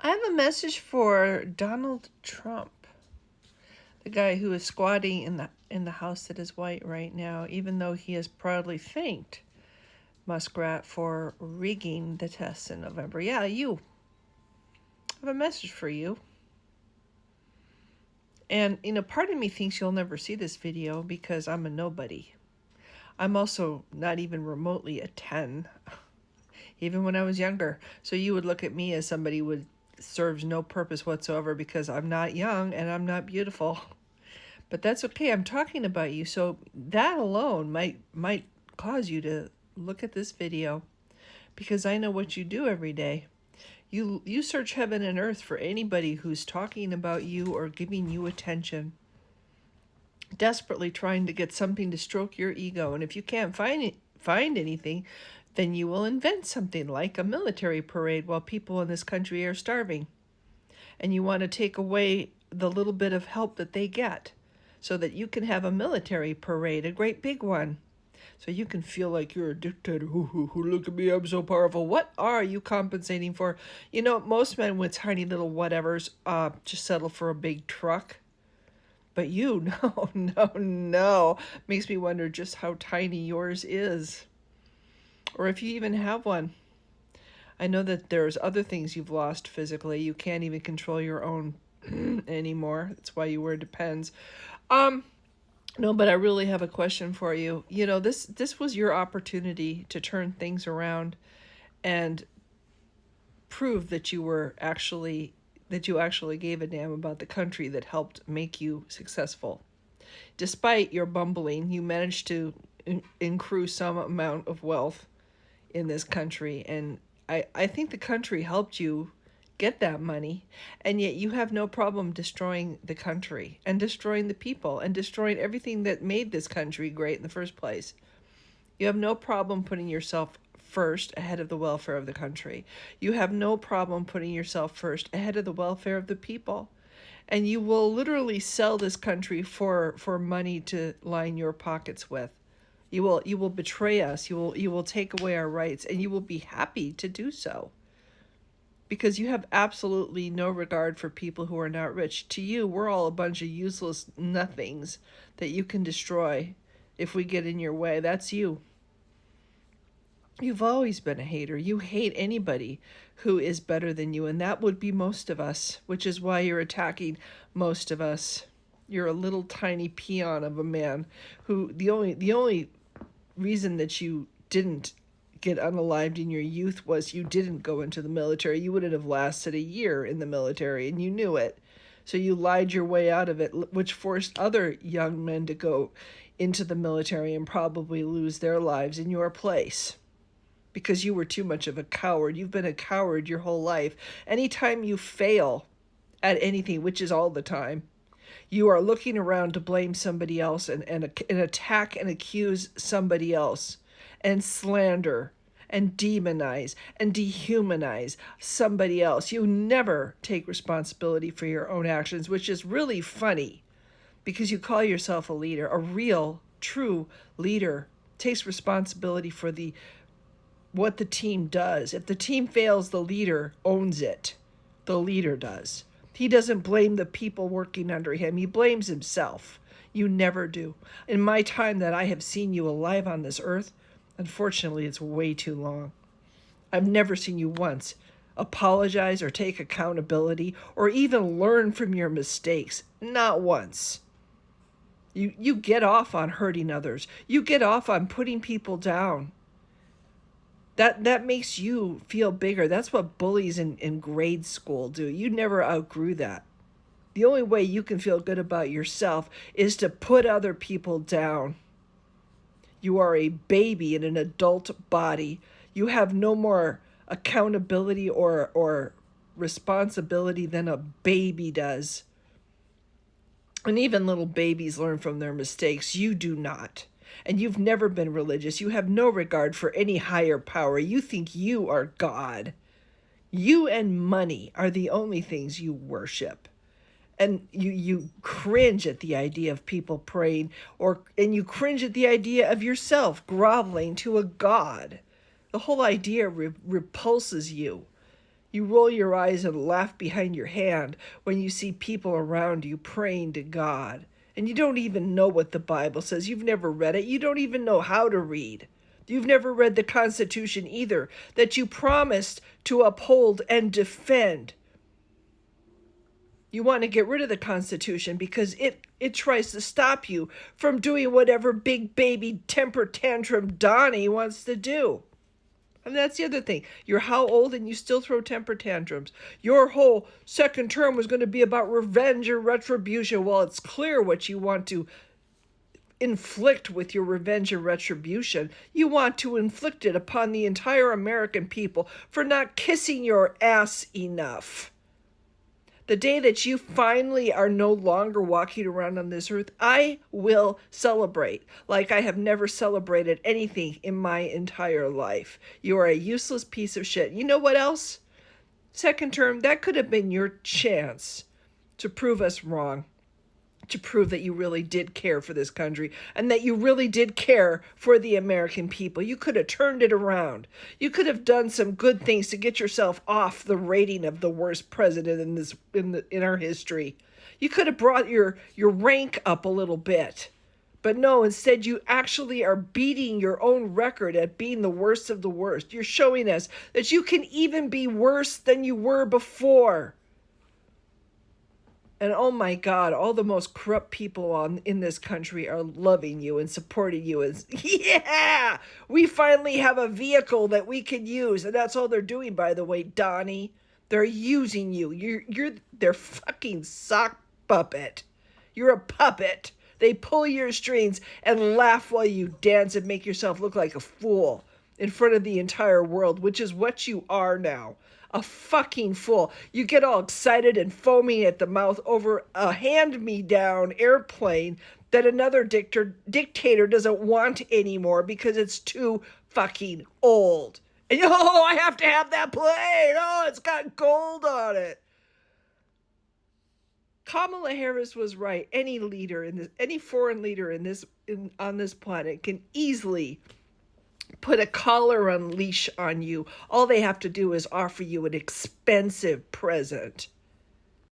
I have a message for Donald Trump, the guy who is squatting in the House that is white right now, even though he has proudly thanked Muskrat for rigging the tests in November. Yeah, you. I have a message for you. And, part of me thinks you'll never see this video because I'm a nobody. I'm also not even remotely a 10, even when I was younger. So you would look at me as somebody who serves no purpose whatsoever because I'm not young and I'm not beautiful. But that's okay. I'm talking about you. So that alone might cause you to look at this video because I know what you do every day. You search heaven and earth for anybody who's talking about you or giving you attention, desperately trying to get something to stroke your ego. And if you can't find anything, then you will invent something like a military parade while people in this country are starving. And you want to take away the little bit of help that they get so that you can have a military parade, a great big one. So you can feel like you're a dictator. Look at me, I'm so powerful. What are you compensating for? Most men with tiny little whatevers just settle for a big truck. But you, no, no, no. Makes me wonder just how tiny yours is. Or if you even have one. I know that there's other things you've lost physically. You can't even control your own anymore. That's why you wear Depends. No, but I really have a question for you. This was your opportunity to turn things around and prove that you actually gave a damn about the country that helped make you successful. Despite your bumbling, you managed to accrue some amount of wealth in this country, and I think the country helped you get that money, and yet you have no problem destroying the country and destroying the people and destroying everything that made this country great in the first place. You have no problem putting yourself first ahead of the welfare of the country. You have no problem putting yourself first ahead of the welfare of the people. And you will literally sell this country for money to line your pockets with. You will betray us. You will take away our rights, and you will be happy to do so. Because you have absolutely no regard for people who are not rich. To you, we're all a bunch of useless nothings that you can destroy if we get in your way. That's you. You've always been a hater. You hate anybody who is better than you, and that would be most of us, which is why you're attacking most of us. You're a little tiny peon of a man who the only reason that you didn't get unalived in your youth was you didn't go into the military. You wouldn't have lasted a year in the military, and you knew it. So you lied your way out of it, which forced other young men to go into the military and probably lose their lives in your place because you were too much of a coward. You've been a coward your whole life. Anytime you fail at anything, which is all the time, you are looking around to blame somebody else and attack and accuse somebody else and slander and demonize and dehumanize somebody else. You never take responsibility for your own actions, which is really funny because you call yourself a leader. A real, true leader takes responsibility for what the team does. If the team fails, the leader owns it. The leader does. He doesn't blame the people working under him. He blames himself. You never do. In my time that I have seen you alive on this earth, unfortunately, it's way too long. I've never seen you once apologize or take accountability or even learn from your mistakes. Not once. You get off on hurting others. You get off on putting people down. That makes you feel bigger. That's what bullies in grade school do. You never outgrew that. The only way you can feel good about yourself is to put other people down. You are a baby in an adult body. You have no more accountability or responsibility than a baby does. And even little babies learn from their mistakes. You do not. And you've never been religious. You have no regard for any higher power. You think you are God. You and money are the only things you worship. And you cringe at the idea of people praying, and you cringe at the idea of yourself groveling to a God. The whole idea repulses you. You roll your eyes and laugh behind your hand when you see people around you praying to God. And you don't even know what the Bible says. You've never read it. You don't even know how to read. You've never read the Constitution either, that you promised to uphold and defend. You want to get rid of the Constitution because it tries to stop you from doing whatever big baby temper tantrum Donnie wants to do. And that's the other thing. You're how old and you still throw temper tantrums. Your whole second term was going to be about revenge or retribution. Well, it's clear what you want to inflict with your revenge or retribution. You want to inflict it upon the entire American people for not kissing your ass enough. The day that you finally are no longer walking around on this earth, I will celebrate like I have never celebrated anything in my entire life. You are a useless piece of shit. You know what else? Second term, that could have been your chance to prove us wrong, to prove that you really did care for this country and that you really did care for the American people. You could have turned it around. You could have done some good things to get yourself off the rating of the worst president in our history. You could have brought your rank up a little bit. But no, instead you actually are beating your own record at being the worst of the worst. You're showing us that you can even be worse than you were before. And oh my God, all the most corrupt people in this country are loving you and supporting you. As yeah, we finally have a vehicle that we can use, and that's all they're doing. By the way, Donnie, they're using you. You're their fucking sock puppet. You're a puppet. They pull your strings and laugh while you dance and make yourself look like a fool in front of the entire world, which is what you are now. A fucking fool. You get all excited and foaming at the mouth over a hand-me-down airplane that another dictator doesn't want anymore because it's too fucking old. And oh, I have to have that plane. Oh, it's got gold on it. Kamala Harris was right. Any foreign leader on this planet can easily put a collar on leash on you. All they have to do is offer you an expensive present.